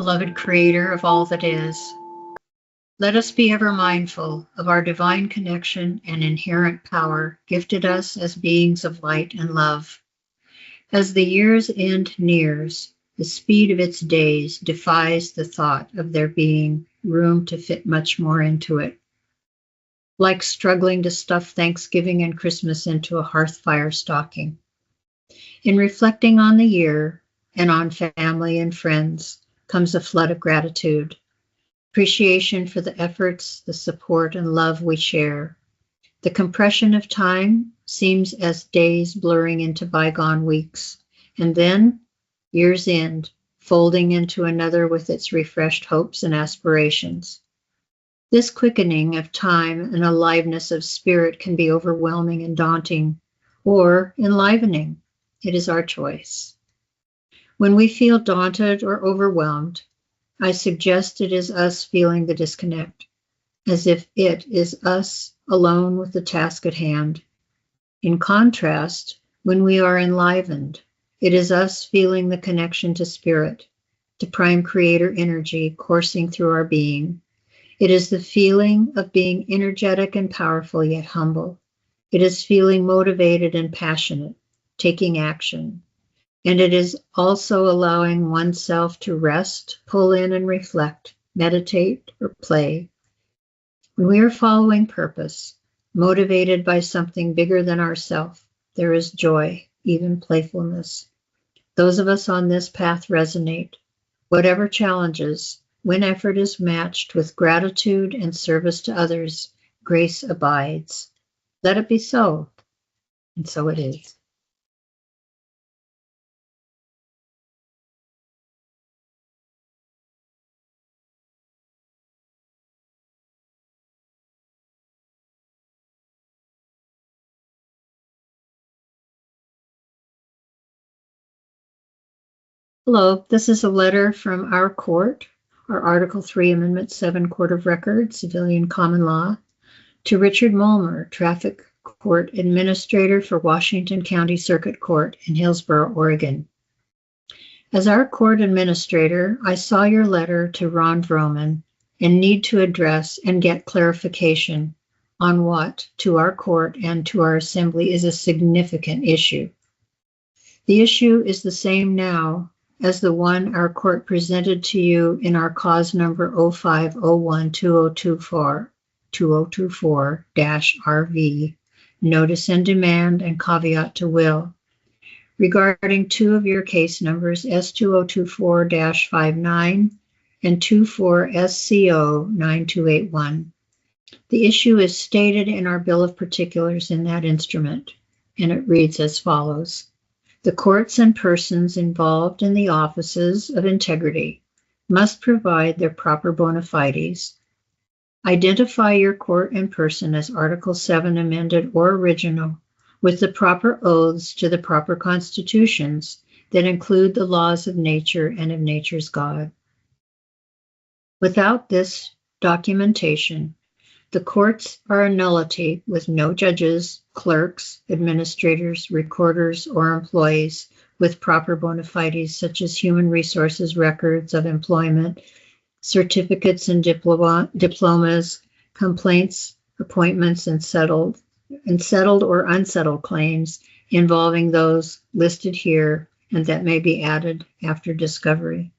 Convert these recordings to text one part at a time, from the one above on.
Beloved Creator of all that is, let us be ever mindful of our divine connection and inherent power gifted us as beings of light and love. As the year's end nears, the speed of its days defies the thought of there being room to fit much more into it. Like struggling to stuff Thanksgiving and Christmas into a hearth fire stocking. In reflecting on the year and on family and friends comes a flood of gratitude, appreciation for the efforts, the support, and love we share. The compression of time seems as days blurring into bygone weeks, and then year's end, folding into another with its refreshed hopes and aspirations. This quickening of time and aliveness of spirit can be overwhelming and daunting, or enlivening. It is our choice. When we feel daunted or overwhelmed, I suggest it is us feeling the disconnect, as if it is us alone with the task at hand. In contrast, when we are enlivened, it is us feeling the connection to spirit, to prime creator energy coursing through our being. It is the feeling of being energetic and powerful yet humble. It is feeling motivated and passionate, taking action. And it is also allowing oneself to rest, pull in and reflect, meditate, or play. When we are following purpose, motivated by something bigger than ourselves, there is joy, even playfulness. Those of us on this path resonate. Whatever challenges, when effort is matched with gratitude and service to others, grace abides. Let it be so, and so it is. Hello, this is a letter from our court, our Article 3, Amendment 7 Court of Record, Civilian Common Law, to Richard Mulmer, Traffic Court Administrator for Washington County Circuit Court in Hillsboro, Oregon. As our court administrator, I saw your letter to Ron Vroman and need to address and get clarification on what, to our court and to our assembly, is a significant issue. The issue is the same now as the one our court presented to you in our cause number 0501-2024-RV, Notice and Demand and Caveat to Will, regarding two of your case numbers S2024-59 and 24SCO9281. The issue is stated in our Bill of Particulars in that instrument, and it reads as follows. The courts and persons involved in the offices of integrity must provide their proper bona fides. Identify your court and person as Article 7 amended or original with the proper oaths to the proper constitutions that include the laws of nature and of nature's God. Without this documentation, the courts are a nullity with no judges, clerks, administrators, recorders, or employees with proper bona fides such as human resources records of employment, certificates and diplomas, complaints, appointments, and settled or unsettled claims involving those listed here and that may be added after discovery.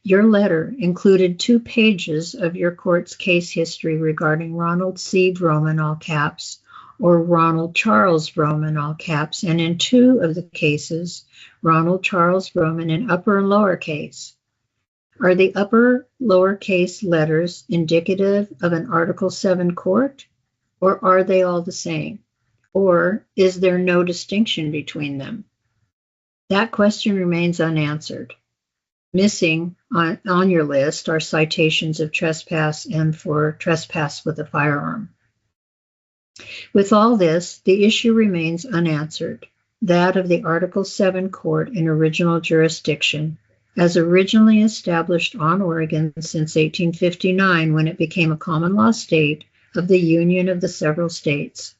Your letter included 2 pages of your court's case history regarding Ronald C. Vroman, all caps, or Ronald Charles Vroman, all caps, and in 2 of the cases, Ronald Charles Vroman in upper and lowercase. Are the upper lowercase letters indicative of an Article 7 court, or are they all the same? Or is there no distinction between them? That question remains unanswered. Missing on your list are citations of trespass and for trespass with a firearm. With all this, the issue remains unanswered, that of the Article 7 court in original jurisdiction, as originally established on Oregon since 1859 when it became a common law state of the Union of the several states.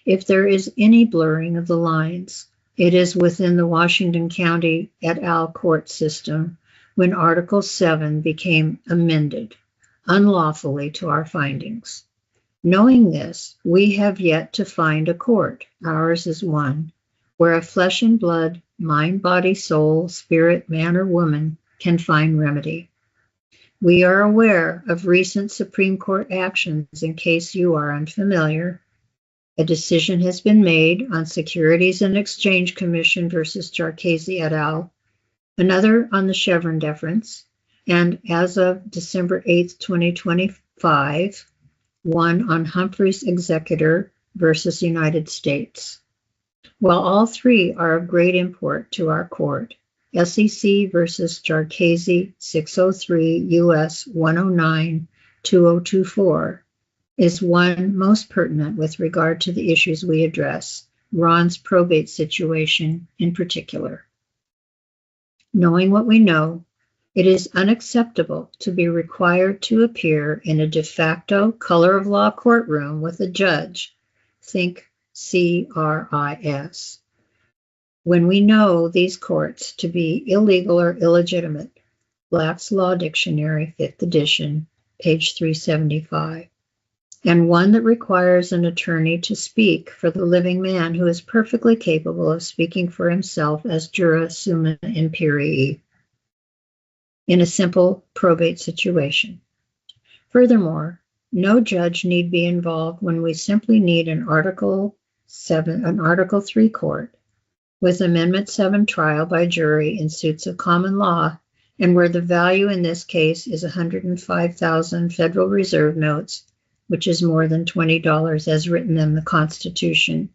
If there is any blurring of the lines, it is within the Washington County et al. Court system, when Article 7 became amended unlawfully to our findings. Knowing this, we have yet to find a court, ours is one, where a flesh and blood, mind, body, soul, spirit, man or woman can find remedy. We are aware of recent Supreme Court actions in case you are unfamiliar. A decision has been made on Securities and Exchange Commission versus Jarchese et al., another on the Chevron deference, and as of December 8, 2025, one on Humphrey's Executor versus United States. While all three are of great import to our court, SEC versus Jarchese 603 U.S. 109-2024 is one most pertinent with regard to the issues we address, Ron's probate situation in particular. Knowing what we know, it is unacceptable to be required to appear in a de facto color of law courtroom with a judge, think CRIS, when we know these courts to be illegal or illegitimate. Black's Law Dictionary, 5th edition, page 375. And one that requires an attorney to speak for the living man who is perfectly capable of speaking for himself as jura summa imperii in a simple probate situation. Furthermore, no judge need be involved when we simply need an Article 3 court with Amendment 7 trial by jury in suits of common law, and where the value in this case is 105,000 Federal Reserve notes, which is more than $20 as written in the Constitution.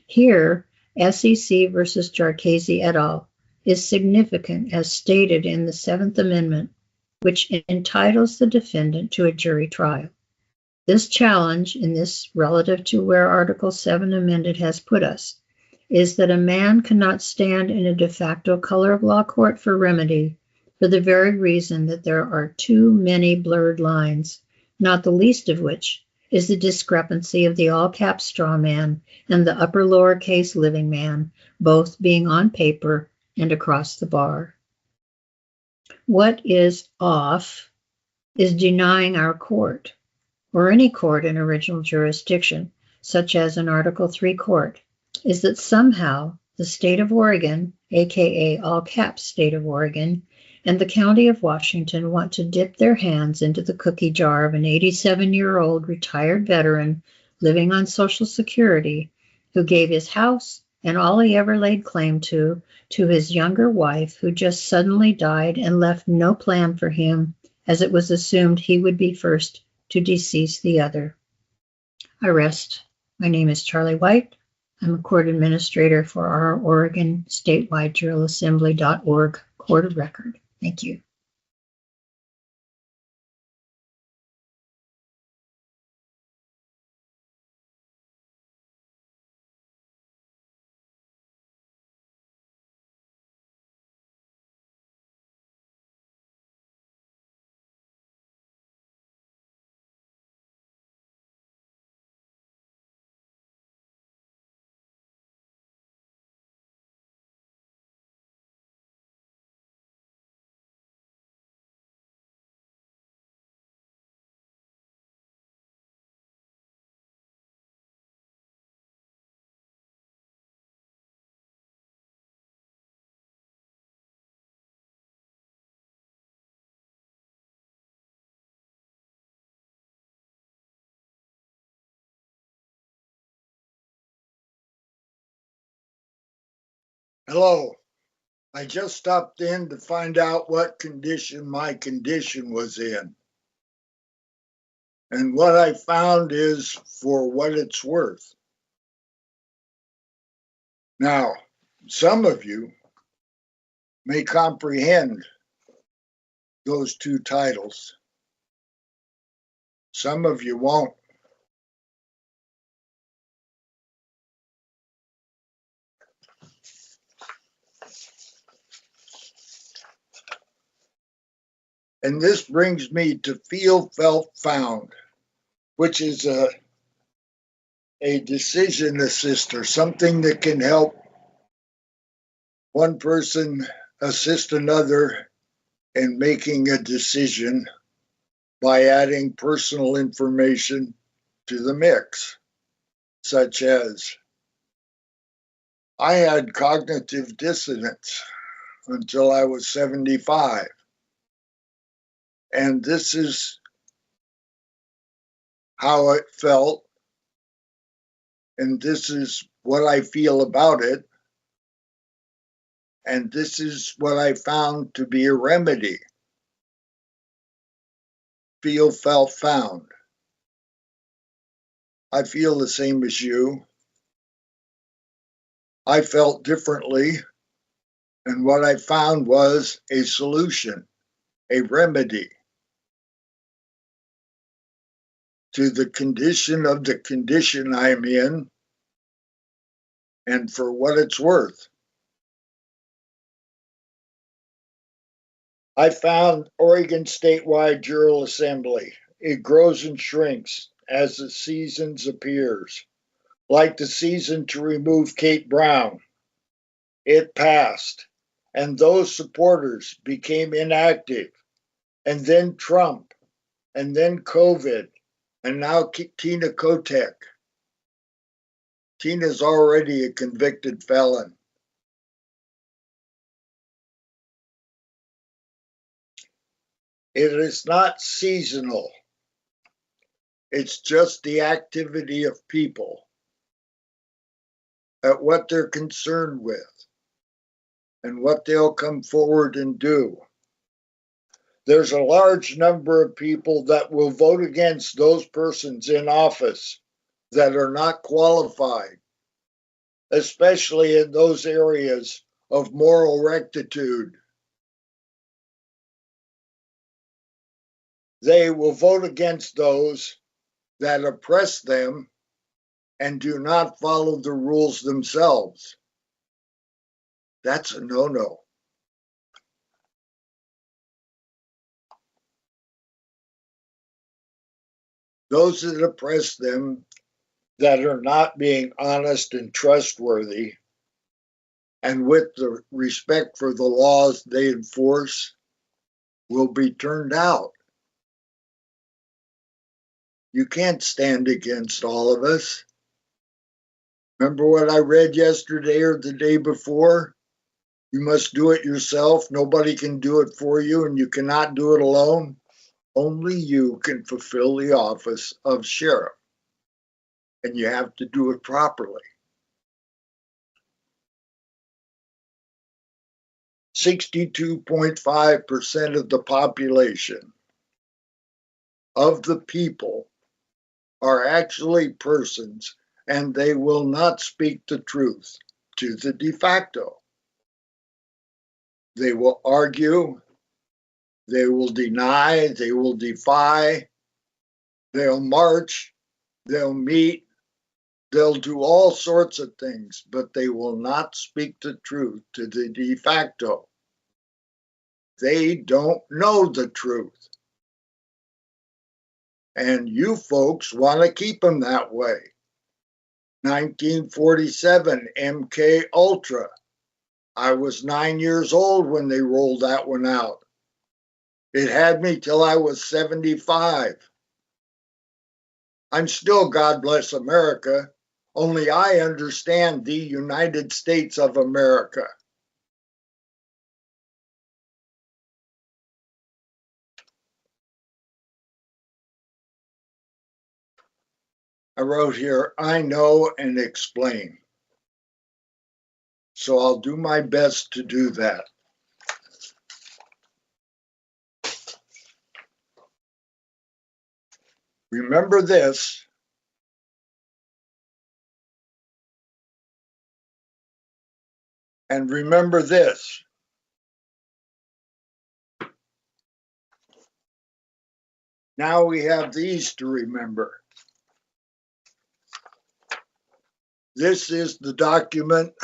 Here, SEC versus Jarchese et al. Is significant as stated in the 7th Amendment, which entitles the defendant to a jury trial. This challenge, in this relative to where Article 7 amended has put us, is that a man cannot stand in a de facto color of law court for remedy for the very reason that there are too many blurred lines, not the least of which is the discrepancy of the all-cap straw man and the upper lowercase living man, both being on paper and across the bar. What is off is denying our court, or any court in original jurisdiction, such as an Article 3 court, is that somehow the state of Oregon, aka all caps state of Oregon, and the county of Washington want to dip their hands into the cookie jar of an 87-year-old retired veteran living on Social Security who gave his house and all he ever laid claim to his younger wife, who just suddenly died and left no plan for him, as it was assumed he would be first to decease the other. I rest. My name is Charlie White. I'm a court administrator for our Oregon Statewide JuralAssembly.org Court of Record. Thank you. Hello. I just stopped in to find out what condition my condition was in. And what I found is for what it's worth. Now, some of you may comprehend those two titles. Some of you won't. And this brings me to feel, felt, found, which is a decision assist, or something that can help one person assist another in making a decision by adding personal information to the mix, such as I had cognitive dissonance until I was 75. And this is how it felt, and this is what I feel about it, and this is what I found to be a remedy. Feel, felt, found. I feel the same as you. I felt differently, and what I found was a solution, a remedy to the condition of the condition I'm in, and for what it's worth. I found Oregon Statewide Jural Assembly. It grows and shrinks as the seasons appears. Like the season to remove Kate Brown, it passed, and those supporters became inactive, and then Trump, and then COVID, and now Tina Kotek. Tina's already a convicted felon. It is not seasonal. It's just the activity of people at what they're concerned with and what they'll come forward and do. There's a large number of people that will vote against those persons in office that are not qualified, especially in those areas of moral rectitude. They will vote against those that oppress them and do not follow the rules themselves. That's a no-no. Those that oppress them, that are not being honest and trustworthy, and with the respect for the laws they enforce, will be turned out. You can't stand against all of us. Remember what I read yesterday or the day before? You must do it yourself. Nobody can do it for you, and you cannot do it alone. Only you can fulfill the office of sheriff, and you have to do it properly. 62.5% of the population of the people are actually persons, and they will not speak the truth to the de facto. They will argue, they will deny, they will defy, they'll march, they'll meet, they'll do all sorts of things, but they will not speak the truth to the de facto. They don't know the truth. And you folks want to keep them that way. 1947, MK Ultra. I was 9 years old when they rolled that one out. It had me till I was 75. I'm still God bless America, only I understand the United States of America. I wrote here, I know and explain. So I'll do my best to do that. Remember this. And remember this. Now we have these to remember. This is the document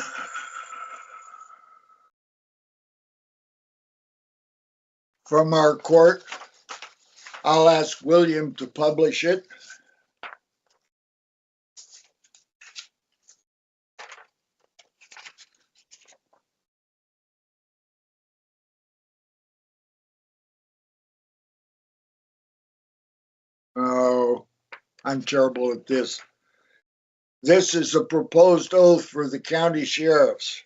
from our court. I'll ask William to publish it. Oh, I'm terrible at this. This is a proposed oath for the county sheriffs.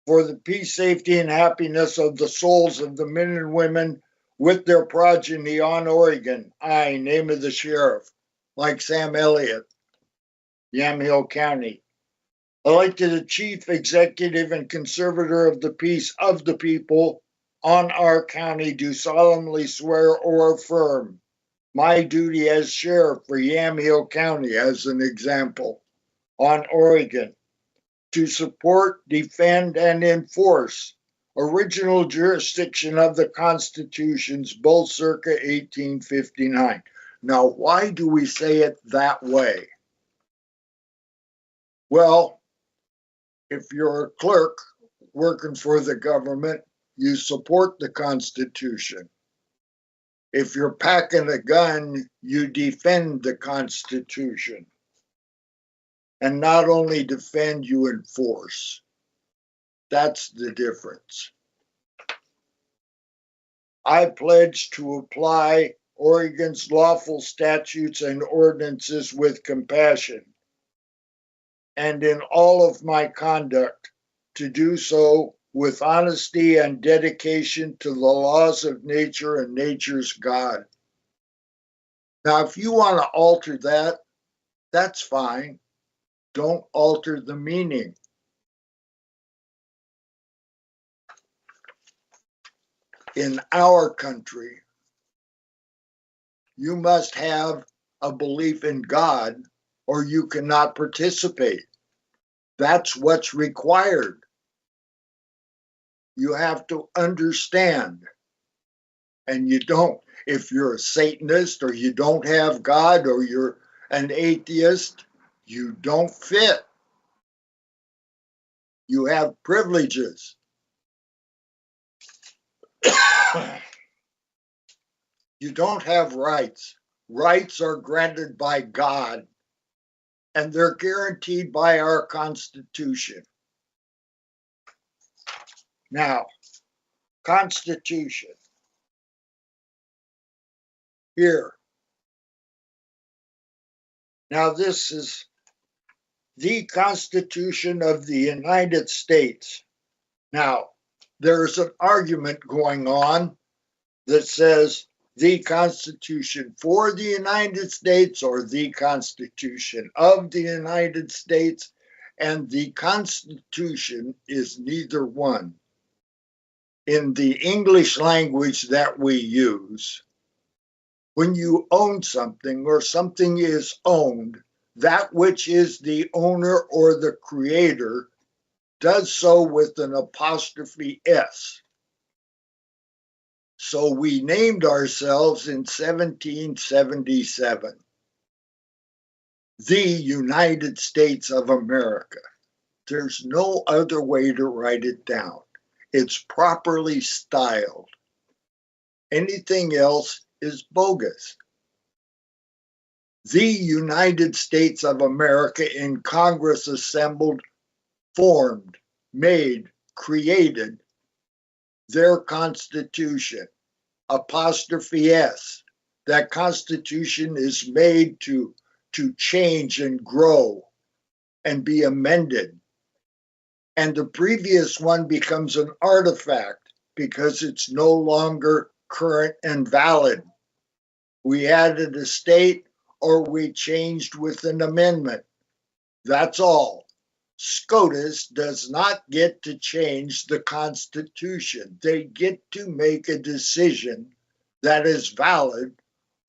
For the peace, safety, and happiness of the souls of the men and women with their progeny on Oregon, I, name of the sheriff, like Sam Elliott, Yamhill County, elected a chief executive and conservator of the peace of the people on our county, do solemnly swear or affirm my duty as sheriff for Yamhill County, as an example, on Oregon, to support, defend, and enforce original jurisdiction of the constitutions, both circa 1859. Now, why do we say it that way? Well, if you're a clerk working for the government, you support the Constitution. If you're packing a gun, you defend the Constitution. And not only defend, you enforce. That's the difference. I pledge to apply Oregon's lawful statutes and ordinances with compassion, and in all of my conduct to do so with honesty and dedication to the laws of nature and nature's God. Now, if you want to alter that, that's fine. Don't alter the meaning. In our country, you must have a belief in God or you cannot participate. That's what's required. You have to understand. And you don't. If you're a Satanist or you don't have God or you're an atheist, you don't fit. You have privileges. You don't have rights. Rights are granted by God, and they're guaranteed by our Constitution. Now, Constitution. Here. Now, this is the Constitution of the United States. Now, there's an argument going on that says the Constitution for the United States or the Constitution of the United States, and the Constitution is neither one. In the English language that we use, when you own something or something is owned, that which is the owner or the creator does so with an apostrophe S. So we named ourselves in 1777 the United States of America. There's no other way to write it down. It's properly styled. Anything else is bogus. The United States of America in Congress assembled, formed, made, created their Constitution, apostrophe S. That Constitution is made to change and grow and be amended. And the previous one becomes an artifact because it's no longer current and valid. We added a state or we changed with an amendment. That's all. SCOTUS does not get to change the Constitution. They get to make a decision that is valid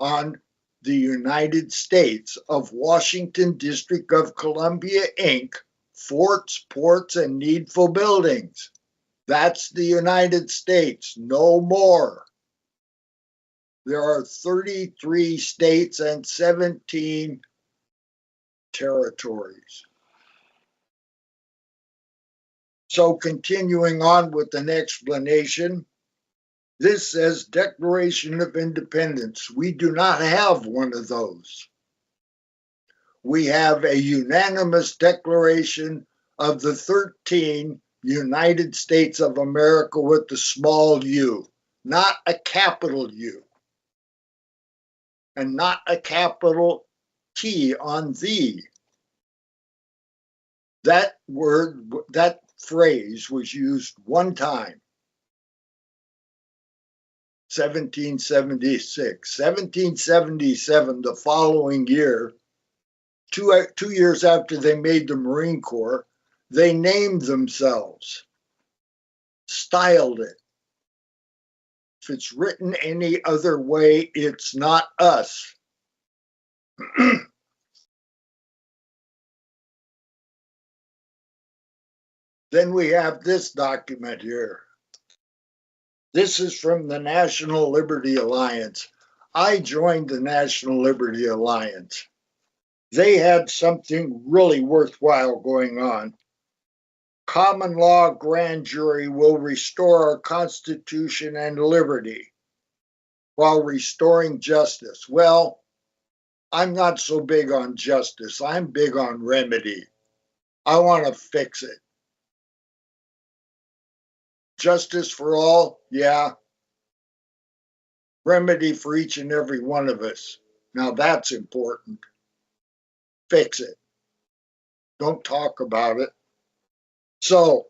on the United States of Washington, District of Columbia, Inc., forts, ports, and needful buildings. That's the United States, no more. There are 33 states and 17 territories. So continuing on with an explanation, this says Declaration of Independence. We do not have one of those. We have a unanimous declaration of the 13 United States of America with the small u, not a capital U. and not a capital T on thee. That word, that phrase was used one time, 1776. 1777, the following year, two years after they made the Marine Corps, they named themselves, styled it. If it's written any other way, it's not us. Then we have this document here. This is from the National Liberty Alliance. I joined the National Liberty Alliance. They had something really worthwhile going on. Common law grand jury will restore our Constitution and liberty while restoring justice. Well, I'm not so big on justice. I'm big on remedy. I want to fix it. Justice for all, yeah. Remedy for each and every one of us. Now that's important. Fix it. Don't talk about it. So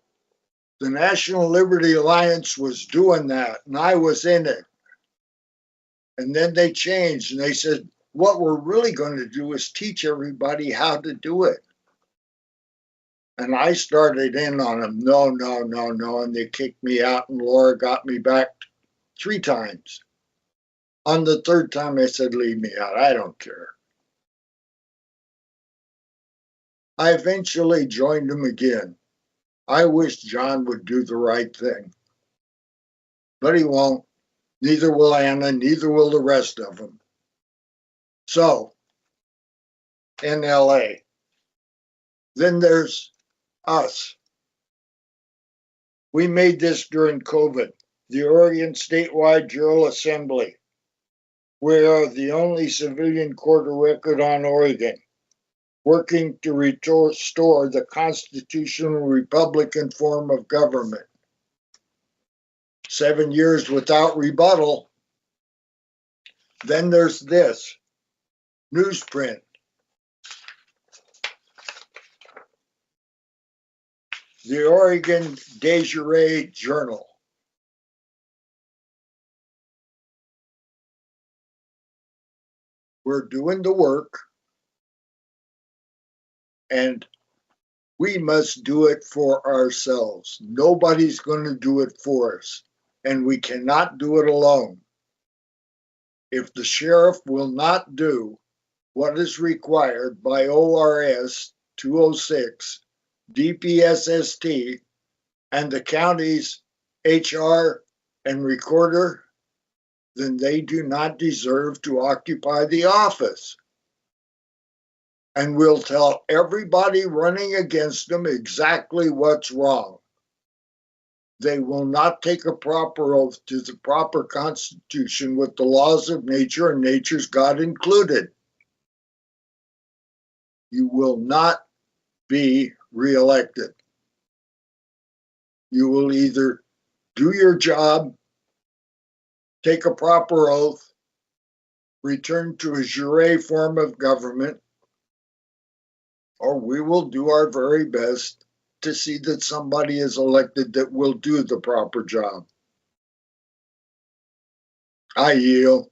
the National Liberty Alliance was doing that, and I was in it. And then they changed, and they said, what we're really going to do is teach everybody how to do it. And I started in on them, no, no, no, no, and they kicked me out, and Laura got me back 3 times. On the 3rd time, I said, leave me out. I don't care. I eventually joined them again. I wish John would do the right thing. But he won't. Neither will Anna, neither will the rest of them. So, NLA. Then there's us. We made this during COVID. The Oregon Statewide Jural Assembly. We are the only civilian court of record on Oregon, working to restore the constitutional Republican form of government. 7 years without rebuttal. Then there's this, newsprint. The Oregon Jural Journal. We're doing the work, and we must do it for ourselves. Nobody's going to do it for us, and we cannot do it alone. If the sheriff will not do what is required by ORS 206, DPSST, and the county's HR and recorder, then they do not deserve to occupy the office. And we'll tell everybody running against them exactly what's wrong. They will not take a proper oath to the proper constitution with the laws of nature and nature's God included. You will not be reelected. You will either do your job, take a proper oath, return to a jure form of government, or we will do our very best to see that somebody is elected that will do the proper job. I yield.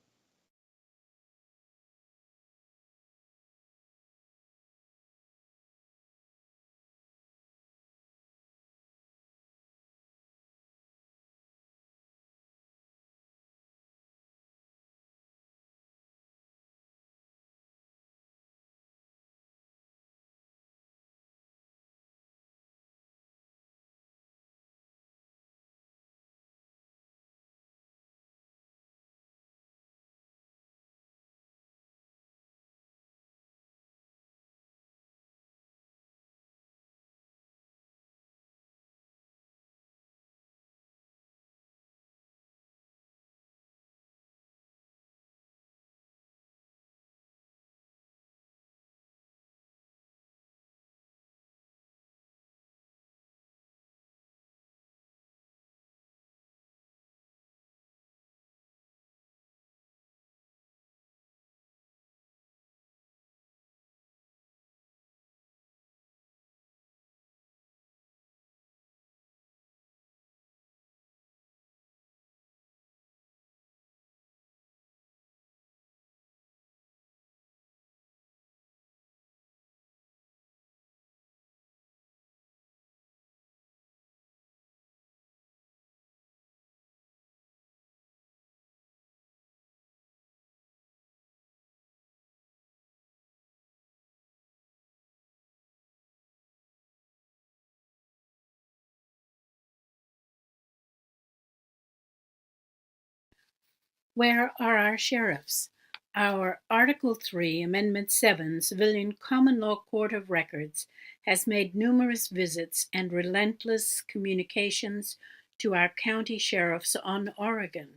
Where are our sheriffs? Our Article 3, Amendment 7, Civilian Common Law Court of Records has made numerous visits and relentless communications to our county sheriffs on Oregon.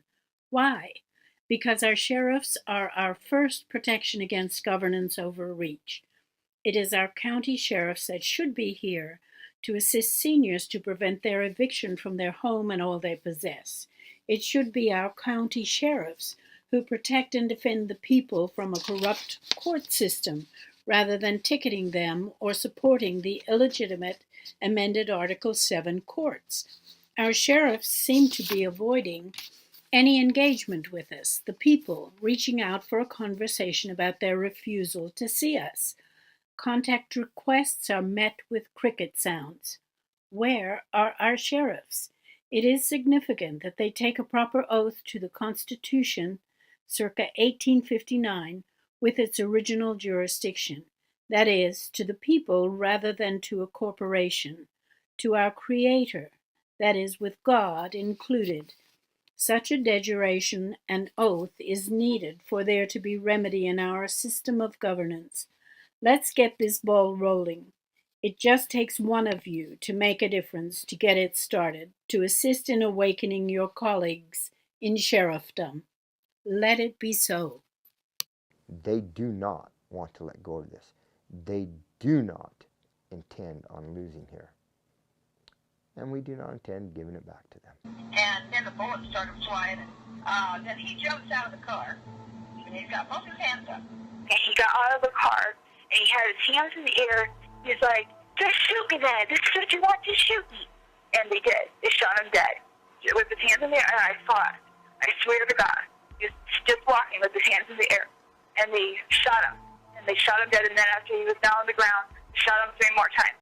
Why? Because our sheriffs are our first protection against governance overreach. It is our county sheriffs that should be here to assist seniors to prevent their eviction from their home and all they possess. It should be our county sheriffs who protect and defend the people from a corrupt court system rather than ticketing them or supporting the illegitimate amended Article 7 courts. Our sheriffs seem to be avoiding any engagement with us, the people reaching out for a conversation about their refusal to see us. Contact requests are met with cricket sounds. Where are our sheriffs? It is significant that they take a proper oath to the Constitution circa 1859 with its original jurisdiction, that is, to the people rather than to a corporation, to our Creator, that is, with God included. Such a dejuration and oath is needed for there to be remedy in our system of governance. Let's get this ball rolling. It just takes one of you to make a difference to get it started, to assist in awakening your colleagues in sheriffdom. Let it be so. They do not want to let go of this. They do not intend on losing here. And we do not intend giving it back to them. And then the bullets started flying. Then he jumps out of the car, and he's got both his hands up. And he got out of the car, and he had his hands in the air. He's like, "Just shoot me then. This is what you want, just shoot me." And they did. They shot him dead. With his hands in the air, and I saw it. I swear to God. He was just walking with his hands in the air. And they shot him. And they shot him dead, and then after he was down on the ground, they shot him 3 more times.